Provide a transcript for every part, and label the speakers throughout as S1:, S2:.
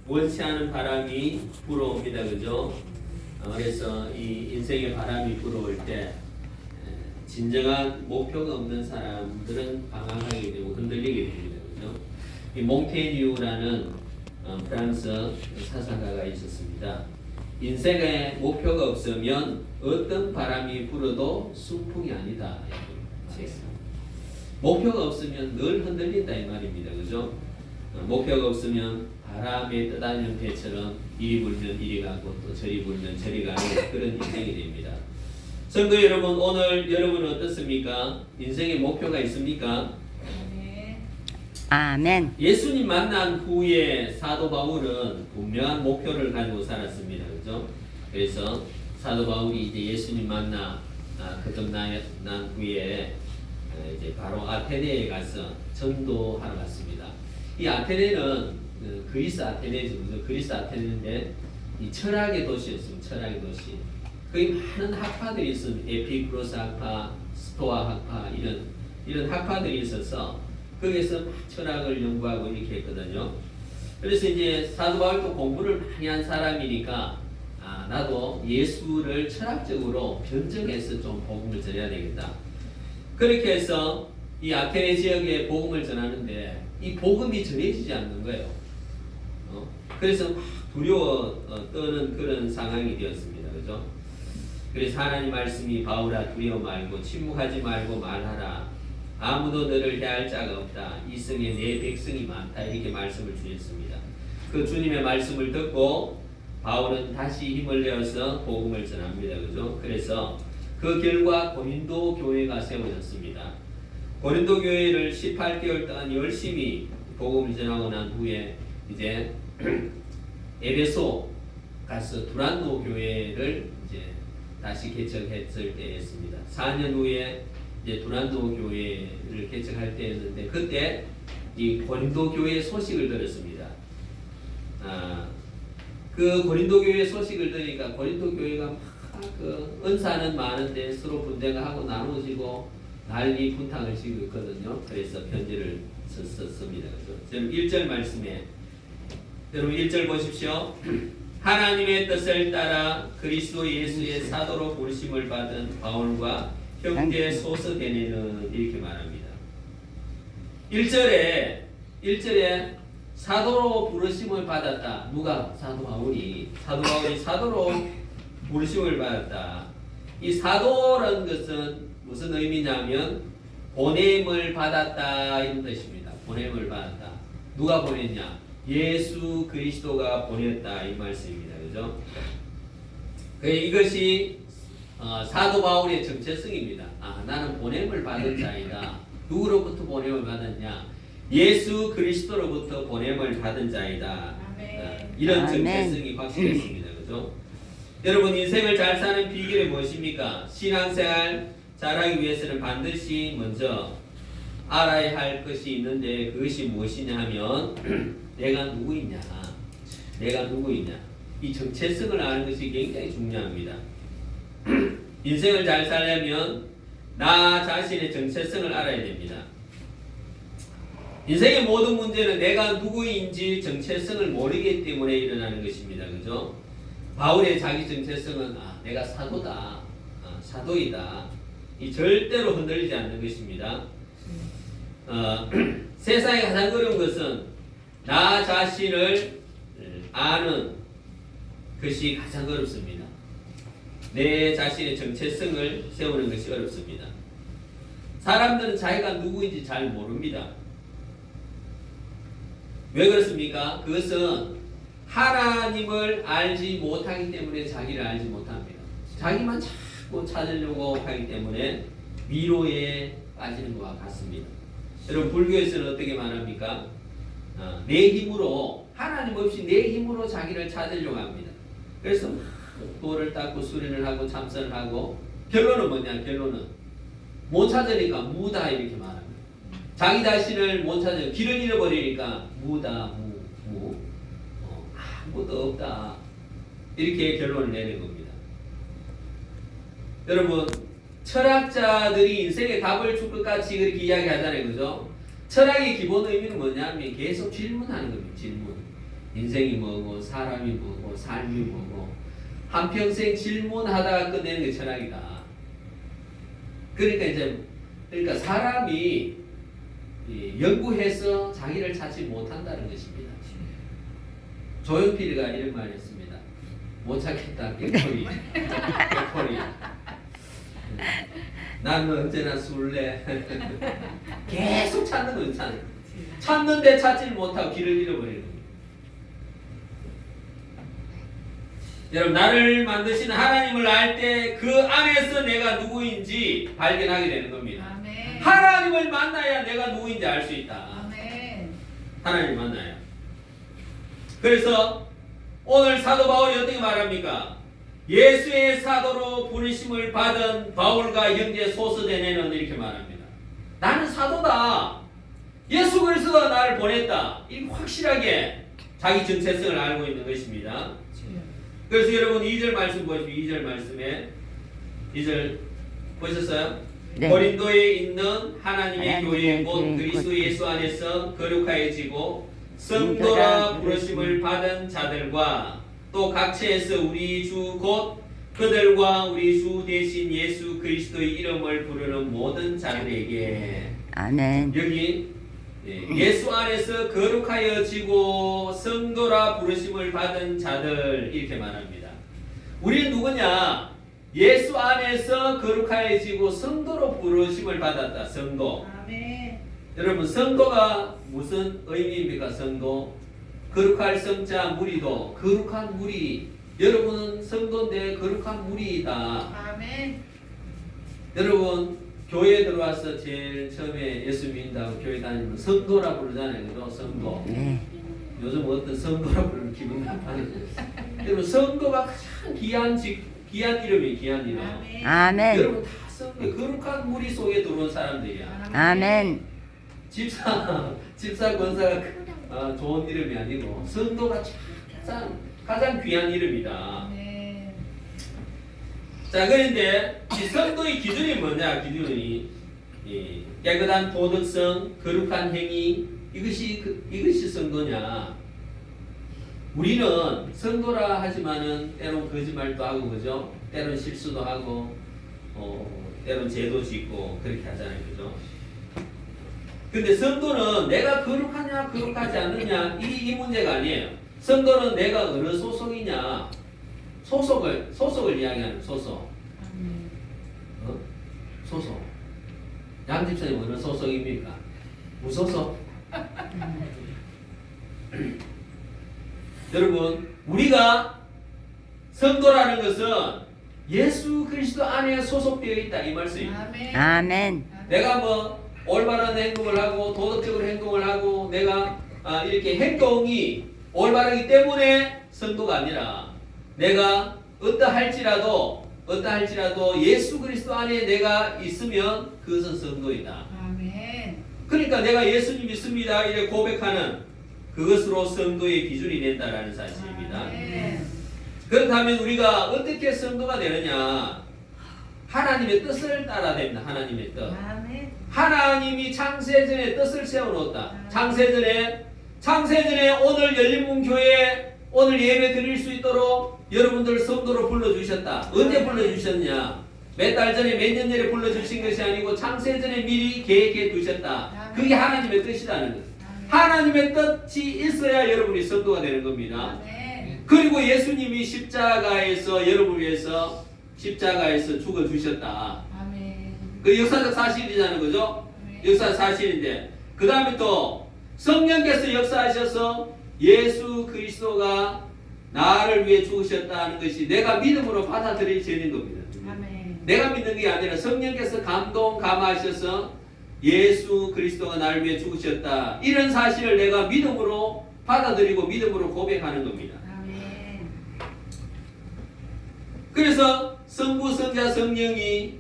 S1: 원치 않은 바람이 불어옵니다. 그죠? 그래서 이 인생의 바람이 불어올 때 진정한 목표가 없는 사람들은 방황하게 되고 흔들리게 됩니다. 그죠? 이 몽테뉴라는 프랑스 사상가가 있었습니다. 인생에 목표가 없으면 어떤 바람이 불어도 순풍이 아니다. 목표가 없으면 늘 흔들린다 이 말입니다. 그죠? 목표가 없으면 바람에 떠다니는 배처럼 이리 불면 이리 가고 또 저리 불면 저리 가는 그런 인생이 됩니다. 성도 여러분, 오늘 여러분은 어떻습니까? 인생에 목표가 있습니까?
S2: 아멘.
S1: 예수님 만난 후에 사도 바울은 분명한 목표를 가지고 살았습니다. 그죠? 그래서 사도 바울이 이제 예수님 만나 거듭난 후에 이제 바로 아테네에 가서 전도하러 갔습니다. 이 아테네는 그리스 아테네죠. 그리스 아테네인데 이 철학의 도시였습니다. 철학의 도시. 거기 많은 학파들이 있습니다. 에피쿠로스 학파, 스토아 학파 이런 학파들이 있어서 거기에서 막 철학을 연구하고 이렇게 했거든요. 그래서 이제 사도 바울도 공부를 많이 한 사람이니까 나도 예수를 철학적으로 변증해서 좀 복음을 전해야 되겠다. 그렇게 해서 이 아테네 지역에 복음을 전하는데 이 복음이 전해지지 않는 거예요. 그래서 막 두려워 떠는 그런 상황이 되었습니다. 그죠? 그래서 하나님 말씀이 바울아 두려워 말고 침묵하지 말고 말하라. 아무도 너를 해할 자가 없다. 이 성에 내 백성이 많다. 이렇게 말씀을 주셨습니다. 그 주님의 말씀을 듣고 바울은 다시 힘을 내어서 복음을 전합니다. 그죠? 그래서 그 결과 고린도 교회가 세워졌습니다. 고린도 교회를 18개월 동안 열심히 복음을 전하고 난 후에 이제 에베소 가서 두란노 교회를 이제 다시 개척했을 때였습니다. 4년 후에 이제 두란노 교회를 개척할 때였는데 그때 이 고린도 교회의 소식을 들었습니다. 그 고린도 교회의 소식을 들으니까 고린도 교회가 막 그 은사는 많은데 서로 분쟁하고 나누어지고 난리 분탕을 지고 있거든요. 그래서 편지를 썼습니다. 여러분 1절 말씀에 여러분 1절 보십시오. 하나님의 뜻을 따라 그리스도 예수의 사도로 부르심을 받은 바울과 형제 소서데네는 이렇게 말합니다. 1절에 사도로 부르심을 받았다. 누가? 사도 바울이 사도로 부르심을 받았다. 이 사도라는 것은 무슨 의미냐면 보냄을 받았다 이런 뜻입니다. 보냄을 받았다. 누가 보냈냐? 예수 그리스도가 보냈다 이 말씀입니다. 그죠? 이것이 사도 바울의 정체성입니다. 나는 보냄을 받은 자이다. 누구로부터 보냄을 받았냐? 예수 그리스도로부터 보냄을 받은 자이다. 이런 정체성이 확실했습니다. 그죠? 여러분 인생을 잘 사는 비결이 무엇입니까? 신앙생활 잘하기 위해서는 반드시 먼저 알아야 할 것이 있는데 그것이 무엇이냐 하면 내가 누구이냐 이 정체성을 아는 것이 굉장히 중요합니다. 인생을 잘 살려면 나 자신의 정체성을 알아야 됩니다. 인생의 모든 문제는 내가 누구인지 정체성을 모르기 때문에 일어나는 것입니다. 그죠? 바울의 자기 정체성은 내가 사도다, 사도이다. 이 절대로 흔들리지 않는 것입니다. 세상에 가장 어려운 것은 나 자신을 아는 것이 가장 어렵습니다. 내 자신의 정체성을 세우는 것이 어렵습니다. 사람들은 자기가 누구인지 잘 모릅니다. 왜 그렇습니까? 그것은 하나님을 알지 못하기 때문에 자기를 알지 못합니다. 자기만 자꾸 찾으려고 하기 때문에 위로에 빠지는 것과 같습니다. 여러분 불교에서는 어떻게 말합니까? 내 힘으로 하나님 없이 내 힘으로 자기를 찾으려고 합니다. 그래서 돌을 닦고 수련을 하고 참선을 하고 결론은 뭐냐? 결론은 못 찾으니까 무다 이렇게 말합니다. 자기 자신을 못 찾으니까 길을 잃어버리니까 무다 무 아무것도 없다 이렇게 결론을 내는 겁니다. 여러분 철학자들이 인생의 답을 줄 것 같이 그렇게 이야기하잖아요. 그죠? 철학의 기본 의미는 뭐냐면 계속 질문하는 겁니다. 질문. 인생이 뭐고 사람이 뭐고 삶이 뭐고 한평생 질문하다가 끝내는 게 철학이다. 그러니까 사람이 연구해서 자기를 찾지 못한다는 것입니다. 조용필이가 이런 말을 했습니다. 못 찾겠다. 객포리. 객포리. 나는 언제나 술래. 계속 찾는 거예요. 찾는데 찾지 못하고 길을 잃어버리는 거예요. 여러분, 나를 만드신 하나님을 알 때 그 안에서 내가 누구인지 발견하게 되는 겁니다.
S2: 아멘.
S1: 하나님을 만나야 내가 누구인지 알 수 있다.
S2: 아멘.
S1: 하나님 만나요. 그래서 오늘 사도 바울이 어떻게 말합니까? 예수의 사도로 부르심을 받은 바울과 형제 소스데네는 이렇게 말합니다. 나는 사도다. 예수 그리스도가 나를 보냈다. 이 확실하게 자기 정체성을 알고 있는 것입니다. 그래서 여러분 2절 말씀 보십시오. 2절 말씀에 2절 보셨어요?
S3: 네.
S1: 고린도에 있는 하나님의 교회 곧
S3: 교회
S1: 그리스도 예수 안에서 거룩하여지고 성도라 부르심을 받은 자들과 또 각처에서 우리 주 곧 그들과 우리 주 대신 예수 그리스도의 이름을 부르는 모든 자들에게.
S3: 아멘.
S1: 여기 예수 안에서 거룩하여지고 성도라 부르심을 받은 자들 이렇게 말합니다. 우리는 누구냐? 예수 안에서 거룩하여지고 성도로 부르심을 받았다. 성도.
S2: 아멘.
S1: 여러분, 성도가 무슨 의미입니까? 성도. 거룩할 성자 무리도 거룩한 무리. 여러분은 성도인데 거룩한 무리이다.
S2: 아멘.
S1: 여러분, 교회에 들어와서 제일 처음에 예수 믿는다고 교회 다니면 성도라 부르잖아요. 그죠? 성도.
S3: 네.
S1: 요즘 어떤 성도라 부르는 기분 나빠요. 여러분, 성도가 가장 귀한 이름이에요. 귀한 이름.
S2: 아멘.
S3: 아멘.
S1: 여러분 다 성도, 거룩한 무리 속에 들어온 사람들이야.
S3: 아멘.
S1: 집사 권사가 좋은 이름이 아니고 성도가 가장 귀한 이름이다.
S2: 아멘.
S1: 자, 그런데 이 성도의 기준이 뭐냐? 기준이 깨끗한 도덕성, 거룩한 행위, 이것이 성도냐? 우리는 성도라 하지만은 때론 거짓말도 하고, 그죠? 때론 실수도 하고, 때론 죄도 짓고 그렇게 하잖아요, 그죠? 근데 성도는 내가 거룩하냐 거룩하지 않느냐 이 문제가 아니에요. 성도는 내가 어느 소속이냐, 소속을 이야기하는 소속.
S2: 아멘.
S1: 소속. 양 집사님 어느 소속입니까? 무소속? 여러분, 우리가 성도라는 것은 예수 그리스도 안에 소속되어 있다 이 말씀입니다.
S2: 아멘.
S3: 아멘.
S1: 내가 뭐 올바른 행동을 하고 도덕적으로 행동을 하고 내가 이렇게 행동이 올바르기 때문에 성도가 아니라 내가 어떠할지라도 예수 그리스도 안에 내가 있으면 그것은 성도이다.
S2: 아멘.
S1: 그러니까 내가 예수님 믿습니다 이렇게 고백하는 그것으로 성도의 기준이 된다라는 사실입니다.
S2: 아멘.
S1: 그렇다면 우리가 어떻게 성도가 되느냐? 하나님의 뜻을 따라야 됩니다. 하나님의 뜻.
S2: 아멘.
S1: 하나님이 창세전에 뜻을 세워놓았다. 창세전에 오늘 열린문교회에 오늘 예배 드릴 수 있도록 여러분들 성도로 불러주셨다. 언제 불러주셨냐? 몇 달 전에 몇 년 전에 불러주신 것이 아니고 창세전에 미리 계획해 두셨다. 그게 하나님의 뜻이라는 것. 하나님의 뜻이 있어야 여러분이 성도가 되는 겁니다.
S2: 아멘.
S1: 그리고 예수님이 십자가에서 여러분을 위해서 십자가에서 죽어주셨다.
S2: 아멘.
S1: 그 역사적 사실이라는 거죠. 역사적 사실인데 그 다음에 또 성령께서 역사하셔서 예수 그리스도가 나를 위해 죽으셨다는 것이 내가 믿음으로 받아들여지는 겁니다.
S2: 아멘.
S1: 내가 믿는 게 아니라 성령께서 감화하셔서 예수 그리스도가 나를 위해 죽으셨다. 이런 사실을 내가 믿음으로 받아들이고 믿음으로 고백하는 겁니다.
S2: 아멘.
S1: 그래서 성부, 성자, 성령이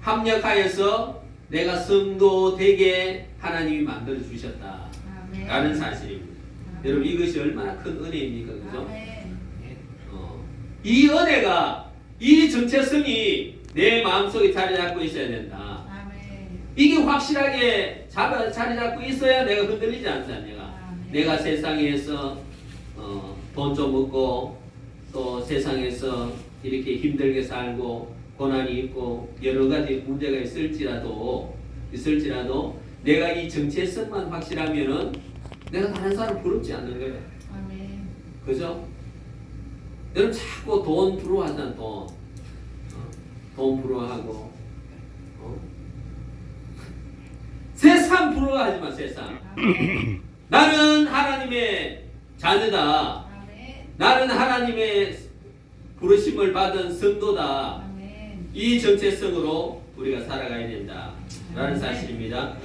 S1: 합력하여서 내가 성도 되게 하나님이 만들어 주셨다.
S2: 아멘.
S1: 라는 사실입니다. 여러분 이것이 얼마나 큰 은혜입니까? 그죠?
S2: 아멘.
S1: 이 은혜가 이 정체성이 내 마음속에 자리 잡고 있어야 된다.
S2: 아멘.
S1: 이게 확실하게 자리 잡고 있어야 내가 흔들리지 않잖아. 내가 세상에서 돈 좀 얻고 또 세상에서 이렇게 힘들게 살고 고난이 있고 여러 가지 문제가 있을지라도 내가 이 정체성만 확실하면은 내가 다른 사람 부럽지 않는 거예요.
S2: 아멘.
S1: 그죠? 여러분 자꾸 돈 부러워하잖아. 돈 부러워하고 세상 부러워하지 마. 세상.
S2: 아멘.
S1: 나는 하나님의 자녀다.
S2: 아멘.
S1: 나는 하나님의 부르심을 받은 성도다.
S2: 아멘.
S1: 이 정체성으로 우리가 살아가야 된다 라는 사실입니다.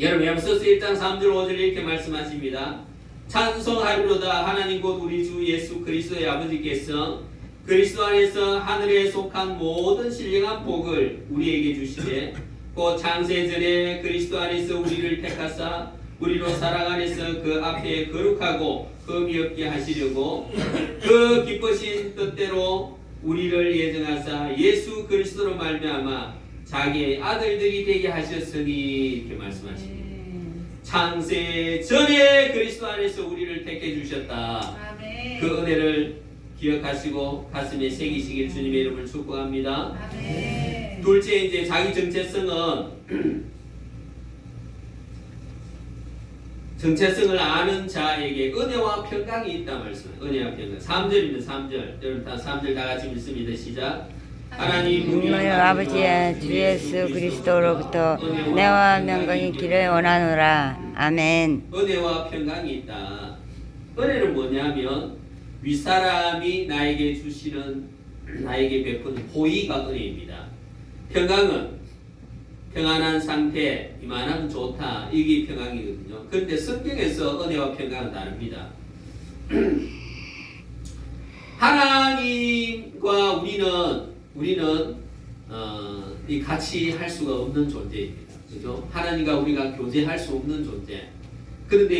S1: 여러분 에베소서 1장 3절 5절 이렇게 말씀하십니다. 찬송하리로다. 하나님 곧 우리 주 예수 그리스도의 아버지께서 그리스도 안에서 하늘에 속한 모든 신령한 복을 우리에게 주시되 곧 창세전에 그리스도 안에서 우리를 택하사 우리로 사랑 안에서 그 앞에 거룩하고 흠이 없게 하시려고 그 기쁘신 뜻대로 우리를 예정하사 예수 그리스도로 말미암아 자기의 아들들이 되게 하셨으니 이렇게 말씀하십니다. 창세 전에 그리스도 안에서 우리를 택해 주셨다.
S2: 아멘.
S1: 그 은혜를 기억하시고 가슴에 새기시길 주님의 이름을 축복합니다.
S2: 아멘.
S1: 둘째 이제 자기 정체성을 아는 자에게 은혜와 평강이 있다 말씀. 은혜와 평강. 3절입니다. 3절. 여러분 다 3절 다 같이 믿습니다. 시작. 하나님
S3: 우리의 아버지의 주 예수 그리스도로부터 내와 명건이 기를 원하노라. 아멘.
S1: 은혜와 평강이 있다. 은혜는 뭐냐면 윗사람이 나에게 주시는 나에게 베푸는 호의가 은혜입니다. 평강은 평안한 상태, 이만하면 좋다. 이게 평강이거든요. 그런데 성경에서 은혜와 평강은 다릅니다. 하나님과 우리는 이 같이 할 수가 없는 존재입니다. 그죠? 하나님과 우리가 교제할 수 없는 존재. 그런데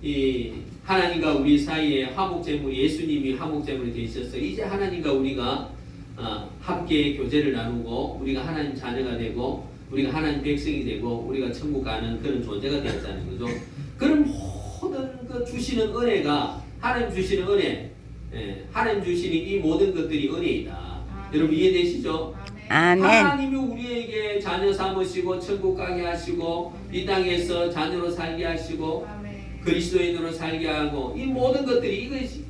S1: 이 하나님과 우리 사이에 화목제물, 예수님이 화목제물이 되셔서 이제 하나님과 우리가 함께 교제를 나누고 우리가 하나님 자녀가 되고 우리가 하나님 백성이 되고 우리가 천국 가는 그런 존재가 되었다는 거죠. 그런 모든 그 주시는 은혜가 하나님 주시는 은혜, 하나님 주시는 이 모든 것들이 은혜이다. 여러분 이해되시죠?
S3: 아멘.
S1: 하나님이 우리에게 자녀 삼으시고 천국 가게 하시고 이 땅에서 자녀로 살게 하시고 그리스도인으로 살게 하고 이 모든 것들이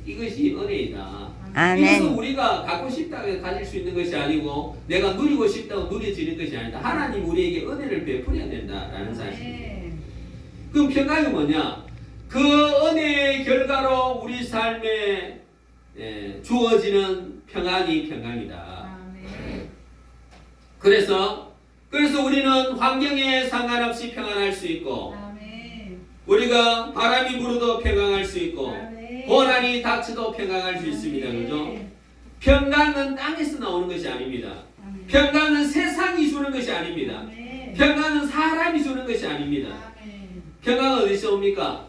S1: 이것이 은혜이다.
S3: 아멘.
S1: 이것은 우리가 갖고 싶다고 해서 가질 수 있는 것이 아니고 내가 누리고 싶다고 누려지는 것이 아니다. 하나님 우리에게 은혜를 베풀어야 된다라는 사실입니다. 그럼 평강이 뭐냐? 그 은혜의 결과로 우리 삶에 주어지는 평안이 평강이다. 그래서 우리는 환경에 상관없이 평안할 수 있고 우리가 바람이 불어도 평강할 수 있고 고난이 닥쳐도 평강할 수 있습니다. 그죠? 평강은 땅에서 나오는 것이 아닙니다. 평강은 세상이 주는 것이 아닙니다. 평강은 사람이 주는 것이 아닙니다. 평강은 어디서 옵니까?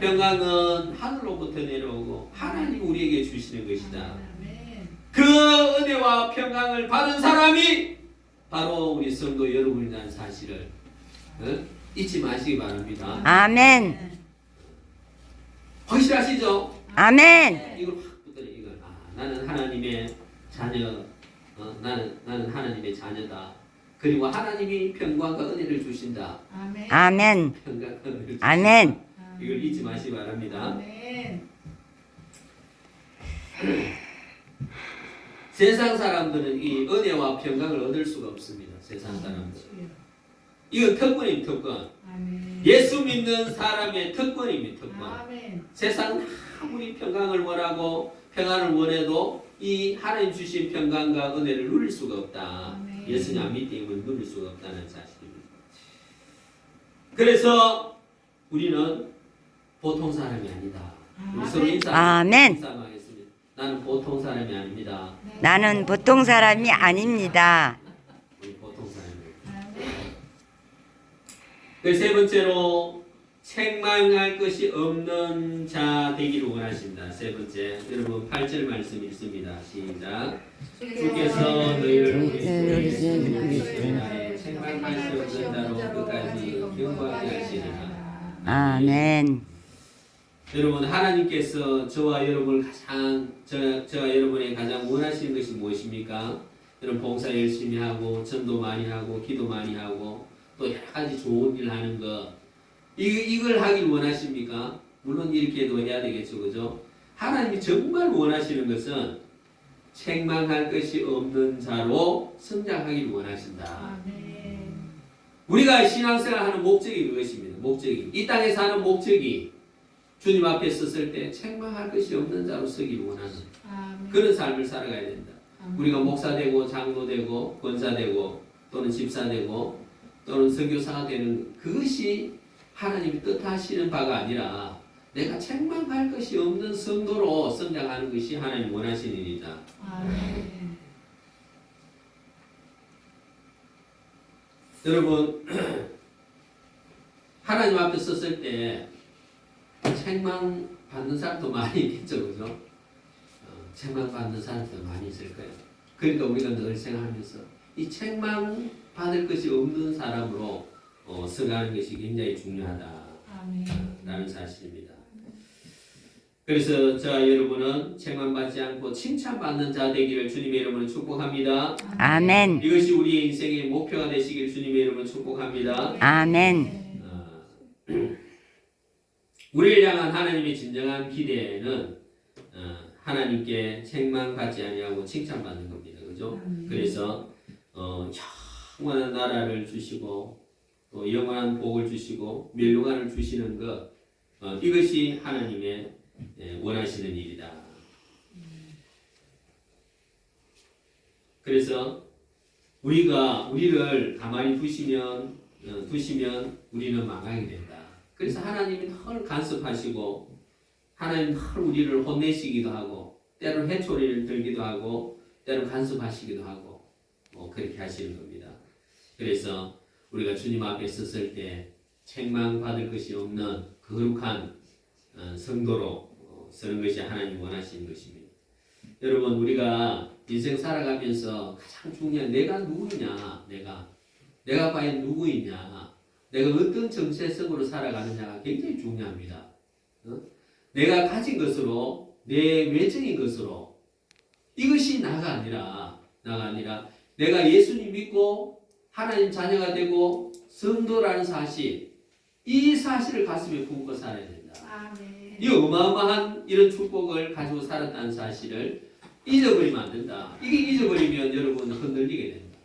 S1: 평강은 하늘로부터 내려오고 하나님 우리에게 주시는 것이다. 그 은혜와 평강을 받은 사람이 바로 우리 성도 여러분이라는 사실을 잊지 마시기 바랍니다.
S3: 아멘.
S1: 확실하시죠?
S3: 아멘.
S1: 이걸 확 붙들어. 이걸 나는 하나님의 자녀. 나는 하나님의 자녀다. 그리고 하나님이 평강과 은혜를 주신다.
S3: 아멘.
S1: 평강과 은혜를 주신다.
S3: 아멘.
S1: 이걸 잊지 마시기 바랍니다. 세상 사람들은 이 은혜와 평강을 얻을 수가 없습니다. 세상 사람들. 이건 특권입니다. 특권. 예수 믿는 사람의 특권입니다. 특권. 세상은 아무리 평강을 원하고 평안을 원해도 이 하나님 주신 평강과 은혜를 누릴 수가 없다. 예수님 안 믿으면 누릴 수가 없다는 사실입니다. 그래서 우리는 보통 사람이 아니다. 우리 서로
S3: 아멘.
S1: 인사하겠습니다. 나는 보통 사람이 아닙니다.
S3: 나는 보통 사람이 아닙니다.
S1: 우리 보통 사람입니다. 세 번째로 책망할 것이 없는 자 되기를 원하십니다. 세 번째, 여러분 8절 말씀 읽습니다. 시작. 주께서 너희를 그리스도의 책망할 수 없는 자로 끝까지 경고하게 하시리라.
S3: 아멘.
S1: 여러분 하나님께서 저와 여러분을 저와 여러분의 가장 원하시는 것이 무엇입니까? 여러분 봉사 열심히 하고 전도 많이 하고 기도 많이 하고 또 여러 가지 좋은 일 하는 거 이걸 하길 원하십니까? 물론 이렇게도 해야 되겠죠, 그죠? 하나님이 정말 원하시는 것은 책망할 것이 없는 자로 성장하길 원하신다.
S2: 아멘.
S1: 우리가 신앙생활 하는 목적이 그것입니다. 목적이. 이 땅에 사는 목적이 주님 앞에 섰을 때 책망할 것이 없는 자로 서기를 원하는
S2: 아멘.
S1: 그런 삶을 살아가야 된다.
S2: 아멘.
S1: 우리가 목사되고 장로되고 권사되고 또는 집사되고 또는 선교사가 되는 그것이 하나님이 뜻하시는 바가 아니라 내가 책망할 것이 없는 성도로 성장하는 것이 하나님 원하시는 일이다.
S2: 아멘.
S1: 여러분 하나님 앞에 섰을 때 책망 받는 사람도 많이 있겠죠, 그죠? 책망 받는 사람도 많이 있을 거예요. 그러니까 우리가 늘 생각하면서 이 책망 받을 것이 없는 사람으로 서가는 것이 굉장히 중요하다라는 사실입니다. 그래서 저와 여러분은 책망받지 않고 칭찬받는 자 되기를 주님의 이름으로 축복합니다.
S3: 아멘.
S1: 이것이 우리의 인생의 목표가 되시길 주님의 이름으로 축복합니다.
S3: 아멘.
S1: 우리를 향한 하나님의 진정한 기대는 하나님께 책망받지 아니하고 칭찬받는 겁니다. 그죠? 그래서 영원한 나라를 주시고 또 영원한 복을 주시고 멸류관을 주시는 것 이것이 하나님의 원하시는 일이다. 그래서 우리를 가만히 두시면 우리는 망하게 된다. 그래서 하나님이 늘 간섭하시고 하나님 늘 우리를 혼내시기도 하고 때로는 해초리를 들기도 하고 때로는 간섭하시기도 하고 그렇게 하시는 겁니다. 그래서 우리가 주님 앞에 섰을 때 책망받을 것이 없는 거룩한 성도로 서는 것이 하나님 원하시는 것입니다. 여러분 우리가 인생 살아가면서 가장 중요한 내가 누구냐, 내가 과연 누구이냐, 내가 어떤 정체성으로 살아가느냐가 굉장히 중요합니다. 내가 가진 것으로 내 외적인 것으로 이것이 나가 아니라 내가 예수님 믿고 하나님 자녀가 되고 성도라는 사실 이 사실을 가슴에 품고 살아야 된다.
S2: 아멘.
S1: 이 어마어마한 이런 축복을 가지고 살았다는 사실을 잊어버리면 안 된다. 이게 잊어버리면 여러분 흔들리게 된다.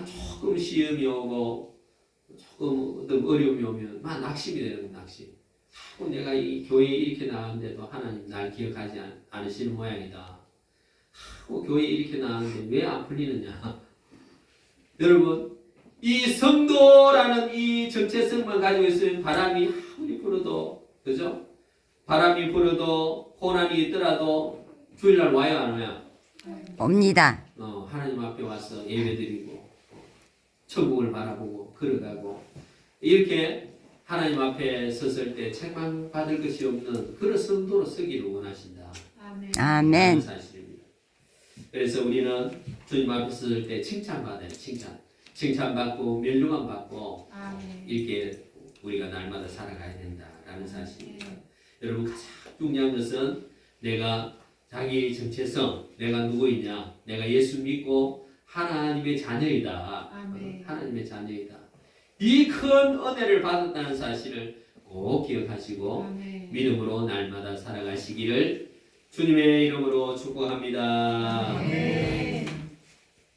S1: 조금 시험이 오고 조금 어떤 어려움이 오면 막 낙심이 되는 거야. 낙심. 자꾸 내가 이 교회에 이렇게 나왔는데도 하나님 날 기억하지 않으시는 모양이다. 교회에 이렇게 나왔는데 왜 안 풀리느냐. 여러분 이 성도라는 이 정체성만 가지고 있으면 바람이 아무리 불어도 그죠? 바람이 불어도 고난이 있더라도 주일날 와요 안 와요?
S3: 옵니다.
S1: 하나님 앞에 와서 예배드리고 천국을 바라보고 걸어가고 이렇게 하나님 앞에 섰을 때 책망받을 것이 없는 그런 성도로 서기를 원하신다.
S2: 아멘.
S3: 아멘.
S1: 사실입니다. 그래서 우리는 주님 앞에 섰을 때 칭찬받아요. 칭찬받고 멸류관 받고
S2: 아멘.
S1: 이렇게 우리가 날마다 살아가야 된다라는 사실입니다. 여러분 가장 중요한 것은 내가 자기 정체성, 내가 누구이냐, 내가 예수 믿고 하나님의 자녀이다.
S2: 아멘.
S1: 하나님의 자녀이다. 이 큰 은혜를 받았다는 사실을 꼭 기억하시고
S2: 아멘.
S1: 믿음으로 날마다 살아가시기를 주님의 이름으로 축복합니다.
S2: 아멘.